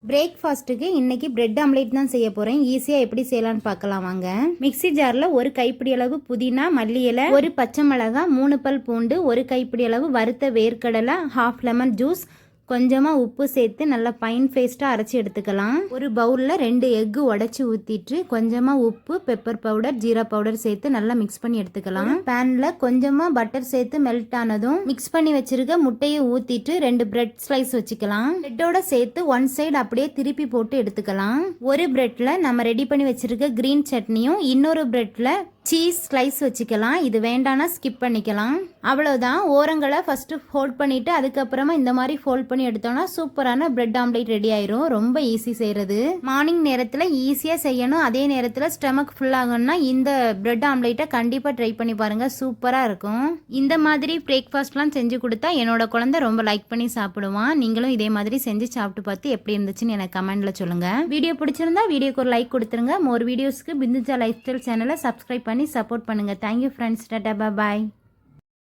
பிரேக்ஃபாஸ்ட்டுக்கு இன்றைக்கி bread omelette தான் செய்ய போகிறேன். ஈஸியாக எப்படி செய்யலான்னு பார்க்கலாம் வாங்க. மிக்ஸி ஜாரில் ஒரு கைப்பிடி அளவு புதினா, மல்லி இலை, ஒரு பச்சை மிளகாய், 3 பல் பூண்டு, ஒரு கைப்பிடி அளவு வறுத்த வேர்க்கடலை, 1/2 லெமன் ஜூஸ், கொஞ்சமாக உப்பு சேர்த்து நல்லா ஃபைன் பேஸ்ட்டாக அரைச்சி எடுத்துக்கலாம். ஒரு பவுலில் 2 எக்கு உடச்சி ஊற்றிட்டு கொஞ்சமாக உப்பு, பெப்பர் பவுடர், ஜீரா பவுடர் சேர்த்து நல்லா மிக்ஸ் பண்ணி எடுத்துக்கலாம். பேனில் கொஞ்சமாக பட்டர் சேர்த்து மெல்ட் ஆனதும் மிக்ஸ் பண்ணி வச்சிருக்க முட்டையை ஊற்றிட்டு 2 பிரெட் ஸ்லைஸ் வச்சுக்கலாம். பிரெட்டோட சேர்த்து ஒன் சைடு அப்படியே திருப்பி போட்டு எடுத்துக்கலாம். ஒரு பிரெட்டில் நம்ம ரெடி பண்ணி வச்சிருக்க கிரீன் சட்னியும், இன்னொரு பிரெட்டில் சீஸ் ஸ்லைஸ் வச்சுக்கலாம். இது வேண்டானா ஸ்கிப் பண்ணிக்கலாம். அவ்வளோதான். ஓரங்களை ஃபஸ்ட்டு ஃபோல்ட் பண்ணிவிட்டு அதுக்கப்புறமா இந்த மாதிரி ஃபோல்ட் பண்ணி எடுத்தோம்னா சூப்பரான பிரெட் ஆம்லேட் ரெடி ஆயிரும். ரொம்ப ஈஸி செய்கிறது. மார்னிங் நேரத்தில் ஈஸியாக செய்யணும், அதே நேரத்தில் ஸ்டமக் ஃபுல் ஆகணும்னா இந்த பிரெட் ஆம்லேட்டை கண்டிப்பாக ட்ரை பண்ணி பாருங்கள். சூப்பராக இருக்கும். இந்த மாதிரி பிரேக்ஃபாஸ்ட்லாம் செஞ்சு கொடுத்தா என்னோட குழந்தை ரொம்ப லைக் பண்ணி சாப்பிடுவான். நீங்களும் இதே மாதிரி செஞ்சு சாப்பிட்டு பார்த்து எப்படி இருந்துச்சுன்னு எனக்கு கமெண்ட்டில் சொல்லுங்கள். வீடியோ பிடிச்சிருந்தா வீடியோக்கு ஒரு லைக் கொடுத்துருங்க. மோர் வீடியோஸ்க்கு பிந்துஜா லைஃப் ஸ்டைல் சேனலை சப்ஸ்கிரைப் பண்ணி சப்போர்ட் பண்ணுங்க. Thank you friends. டாடா, பாய்.